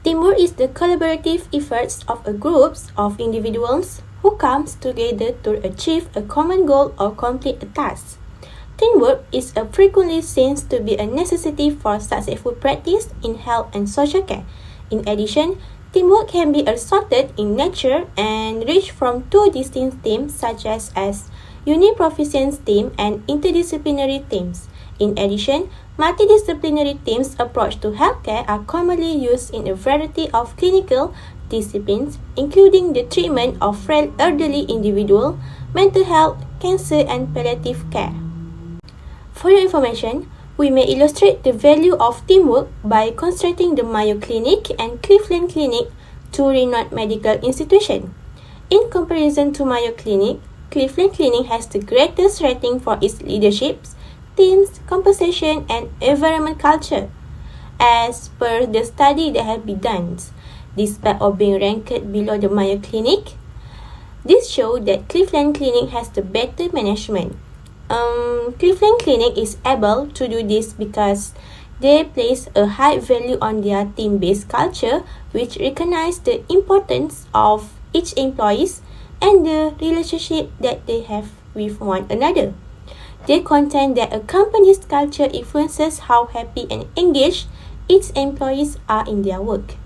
Teamwork is the collaborative efforts of a group of individuals who comes together to achieve a common goal or complete a task. Teamwork is frequently seen to be a necessity for successful practice in health and social care. In addition, teamwork can be assorted in nature and reach from two distinct teams such as uniproficiency team and interdisciplinary teams. In addition, multidisciplinary teams approach to healthcare are commonly used in a variety of clinical disciplines, including the treatment of frail elderly individuals, mental health, cancer, and palliative care. For your information, we may illustrate the value of teamwork by constructing the Mayo Clinic and Cleveland Clinic, two renowned medical institutions. In comparison to Mayo Clinic, Cleveland Clinic has the greatest rating for its leadership, teams, composition, and environment culture. As per the study that has been done, despite of being ranked below the Mayo Clinic, this shows that Cleveland Clinic has the better management. Cleveland Clinic is able to do this because they place a high value on their team-based culture, which recognizes the importance of each employee and the relationship that they have with one another. They contend that a company's culture influences how happy and engaged its employees are in their work.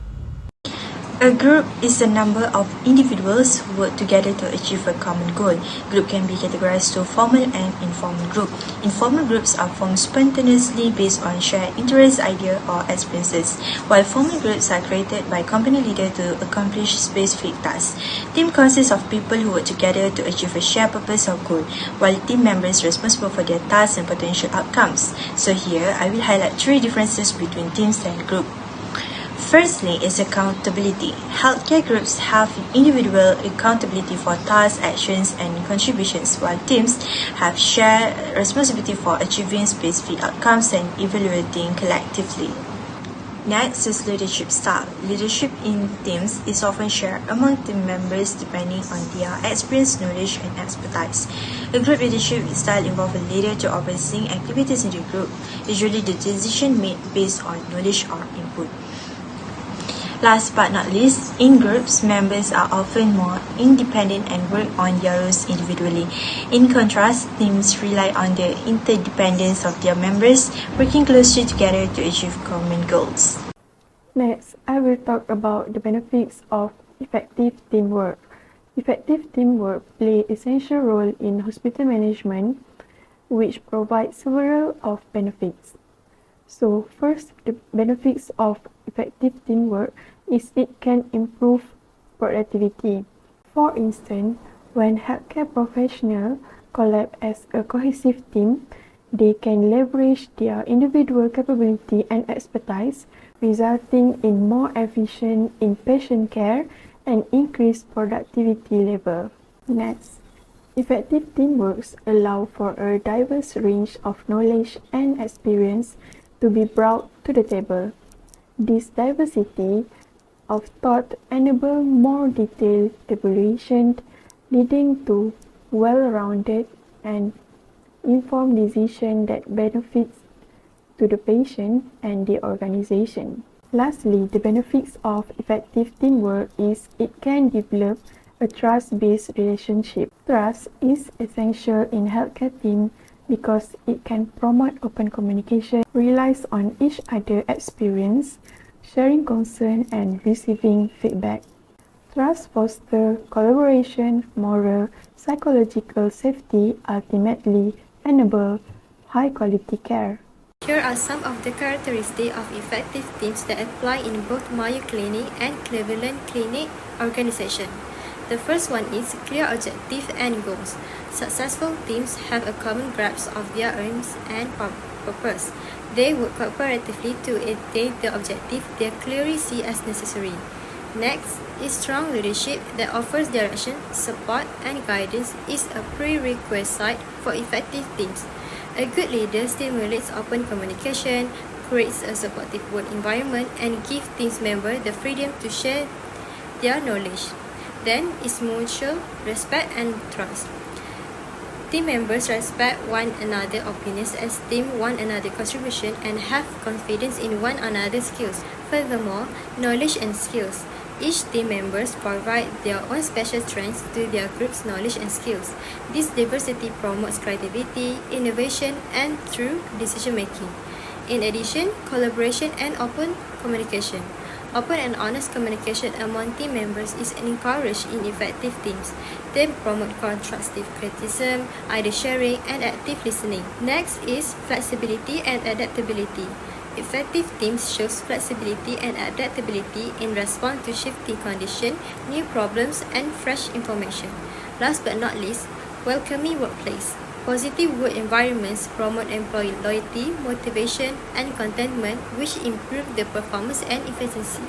A group is the number of individuals who work together to achieve a common goal. Group can be categorized to formal and informal group. Informal groups are formed spontaneously based on shared interests, ideas, or experiences, while formal groups are created by company leaders to accomplish specific tasks. Team consists of people who work together to achieve a shared purpose or goal, while team members are responsible for their tasks and potential outcomes. So here, I will highlight three differences between teams and groups. Firstly is accountability. Healthcare groups have individual accountability for tasks, actions, and contributions, while teams have shared responsibility for achieving specific outcomes and evaluating collectively. Next is leadership style. Leadership in teams is often shared among team members depending on their experience, knowledge, and expertise. A group leadership style involves a leader to overseeing activities in the group. Usually the decision made based on knowledge or input. Last but not least, in groups, members are often more independent and work on their roles individually. In contrast, teams rely on the interdependence of their members, working closely together to achieve common goals. Next, I will talk about the benefits of effective teamwork. Effective teamwork plays an essential role in hospital management, which provides several of benefits. So first, the benefits of effective teamwork is it can improve productivity. For instance, when healthcare professionals collab as a cohesive team, they can leverage their individual capability and expertise, resulting in more efficient inpatient care and increased productivity level. Next, effective teamwork allows for a diverse range of knowledge and experience to be brought to the table. This diversity of thought enables more detailed evaluation, leading to well-rounded and informed decisions that benefits to the patient and the organization. Lastly, the benefits of effective teamwork is it can develop a trust-based relationship. Trust is essential in healthcare team because it can promote open communication, relies on each other's experience, sharing concern, and receiving feedback. Trust fosters collaboration, moral, psychological safety, ultimately enable high-quality care. Here are some of the characteristics of effective teams that apply in both Mayo Clinic and Cleveland Clinic organization. The first one is clear objective and goals. Successful teams have a common grasp of their aims and purpose. They work cooperatively to attain the objective they clearly see as necessary. Next is strong leadership that offers direction, support, and guidance is a prerequisite for effective teams. A good leader stimulates open communication, creates a supportive work environment, and gives team members the freedom to share their knowledge. Then is mutual respect and trust. Team members respect one another's opinions, esteem one another's contribution, and have confidence in one another's skills. Furthermore, knowledge and skills. Each team members provide their own special strengths to their group's knowledge and skills. This diversity promotes creativity, innovation, and true decision making. In addition, collaboration and open communication. Open and honest communication among team members is encouraged in effective teams. They promote constructive criticism, idea sharing, and active listening. Next is flexibility and adaptability. Effective teams shows flexibility and adaptability in response to shifting conditions, new problems, and fresh information. Last but not least, welcoming workplace. Positive work environments promote employee loyalty, motivation, and contentment, which improve the performance and efficiency.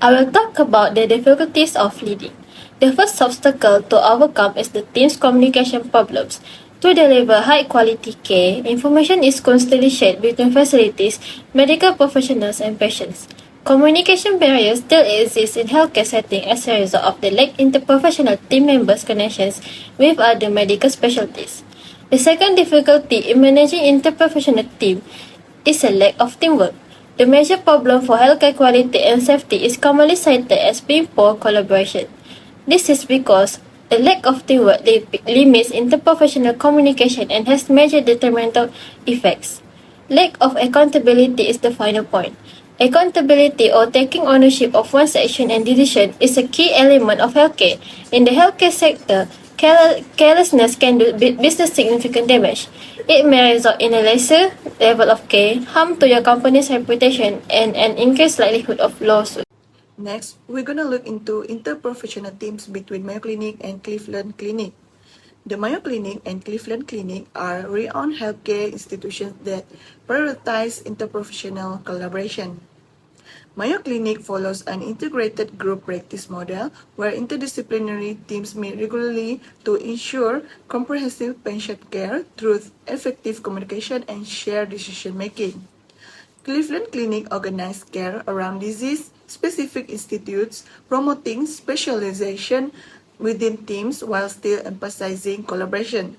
I will talk about the difficulties of leading. The first obstacle to overcome is the team's communication problems. To deliver high-quality care, information is constantly shared between facilities, medical professionals, and patients. Communication barriers still exist in healthcare settings as a result of the lack interprofessional team members' connections with other medical specialties. The second difficulty in managing interprofessional team is a lack of teamwork. The major problem for healthcare quality and safety is commonly cited as being poor collaboration. This is because a lack of teamwork limits interprofessional communication and has major detrimental effects. Lack of accountability is the final point. Accountability or taking ownership of one's action and decision is a key element of healthcare. In the healthcare sector, carelessness can do business significant damage. It may result in a lesser level of care, harm to your company's reputation, and an increased likelihood of lawsuit. Next, we're going to look into interprofessional teams between Mayo Clinic and Cleveland Clinic. The Mayo Clinic and Cleveland Clinic are renowned healthcare institutions that prioritize interprofessional collaboration. Mayo Clinic follows an integrated group practice model where interdisciplinary teams meet regularly to ensure comprehensive patient care through effective communication and shared decision-making. Cleveland Clinic organizes care around disease-specific institutes, promoting specialization within teams while still emphasizing collaboration.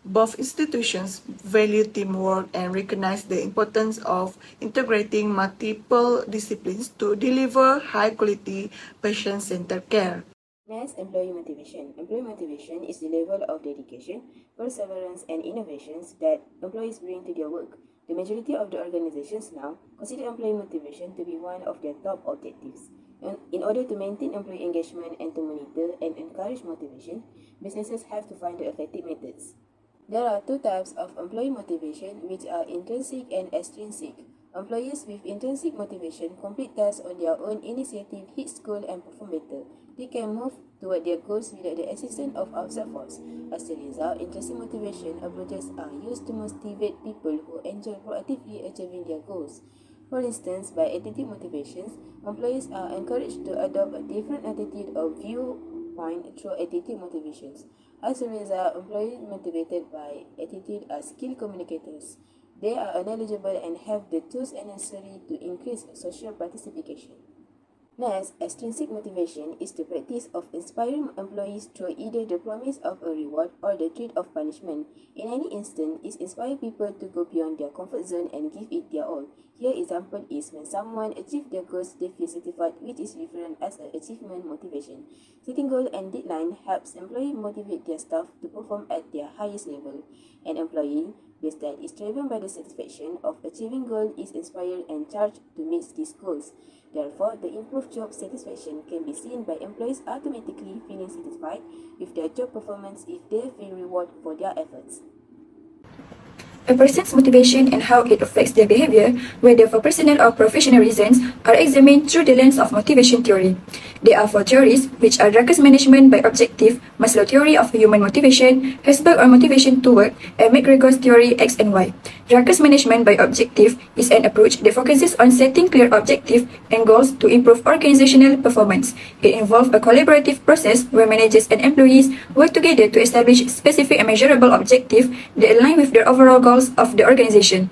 Both institutions value teamwork and recognize the importance of integrating multiple disciplines to deliver high-quality, patient-centered care. Next, employee motivation. Employee motivation is the level of dedication, perseverance, and innovations that employees bring to their work. The majority of the organizations now consider employee motivation to be one of their top objectives. In order to maintain employee engagement and to monitor and encourage motivation, businesses have to find the effective methods. There are two types of employee motivation, which are intrinsic and extrinsic. Employees with intrinsic motivation complete tasks on their own initiative, hit goals, and perform better. They can move toward their goals without the assistance of outside force. As a result, intrinsic motivation approaches are used to motivate people who enjoy proactively achieving their goals. For instance, by attitude motivations, employees are encouraged to adopt a different attitude or viewpoint through attitude motivations. As a result, employees motivated by attitude are skilled communicators. They are knowledgeable and have the tools necessary to increase social participation. Next, extrinsic motivation is the practice of inspiring employees through either the promise of a reward or the threat of punishment. In any instance, it inspires people to go beyond their comfort zone and give it their all. Here example is when someone achieves their goals, they feel satisfied, which is referred as an achievement motivation. Setting goal and deadline helps employees motivate their staff to perform at their highest level. An employee base that is driven by the satisfaction of achieving goal is inspired and charged to meet these goals. Therefore, the improved job satisfaction can be seen by employees automatically feeling satisfied with their job performance if they feel reward for their efforts. A person's motivation and how it affects their behavior, whether for personal or professional reasons, are examined through the lens of motivation theory. There are four theories, which are Drucker's management by objective, Maslow's theory of human motivation, Hesberg or motivation to work, and McGregor's theory X and Y. Drucker's management by objective is an approach that focuses on setting clear objectives and goals to improve organizational performance. It involves a collaborative process where managers and employees work together to establish specific and measurable objectives that align with their overall goals of the organization.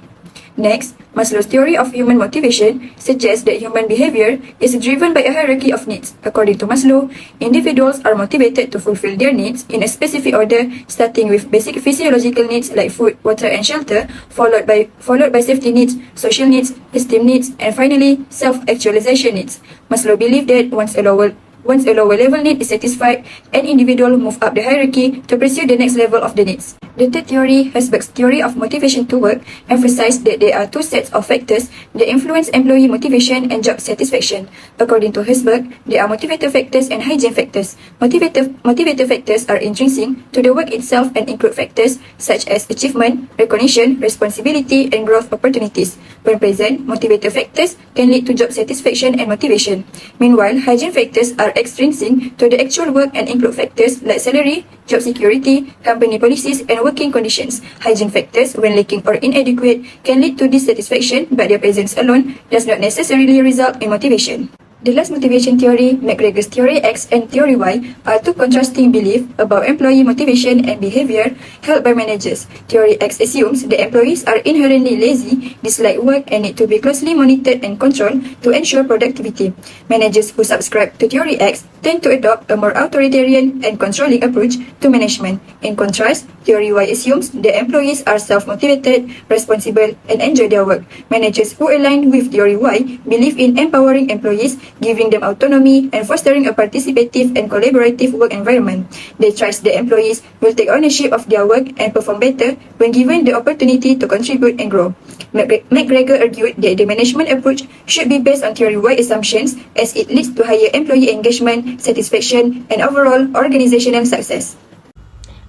Next, Maslow's theory of human motivation suggests that human behavior is driven by a hierarchy of needs. According to Maslow, individuals are motivated to fulfill their needs in a specific order, starting with basic physiological needs like food, water, and shelter, followed by safety needs, social needs, esteem needs, and finally, self-actualization needs. Maslow believed that once a lower level need is satisfied, an individual move up the hierarchy to pursue the next level of the needs. The third theory, Hesberg's theory of motivation to work, emphasized that there are two sets of factors that influence employee motivation and job satisfaction. According to Hesberg, there are motivator factors and hygiene factors. Motivator factors are intrinsic to the work itself and include factors such as achievement, recognition, responsibility, and growth opportunities. When present, motivator factors can lead to job satisfaction and motivation. Meanwhile, hygiene factors are extrinsic to the actual work and include factors like salary, job security, company policies, and working conditions. Hygiene factors, when lacking or inadequate, can lead to dissatisfaction, but their presence alone does not necessarily result in motivation. The last motivation theory, McGregor's theory X and theory Y, are two contrasting beliefs about employee motivation and behavior held by managers. Theory X assumes that employees are inherently lazy, dislike work, and need to be closely monitored and controlled to ensure productivity. Managers who subscribe to theory X tend to adopt a more authoritarian and controlling approach to management. In contrast, theory Y assumes that employees are self-motivated, responsible, and enjoy their work. Managers who align with theory Y believe in empowering employees, giving them autonomy, and fostering a participative and collaborative work environment. They trust that employees will take ownership of their work and perform better when given the opportunity to contribute and grow. McGregor argued that the management approach should be based on theory Y assumptions as it leads to higher employee engagement, satisfaction, and overall organizational success.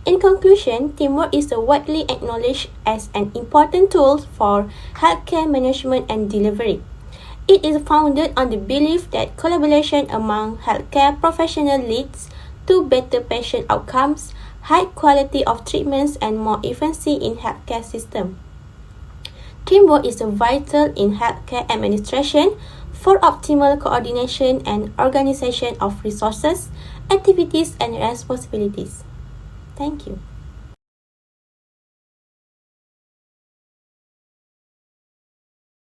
In conclusion, teamwork is widely acknowledged as an important tool for healthcare management and delivery. It is founded on the belief that collaboration among healthcare professionals leads to better patient outcomes, high quality of treatments, and more efficiency in healthcare system. Teamwork is vital in healthcare administration for optimal coordination and organization of resources, activities, and responsibilities. Thank you.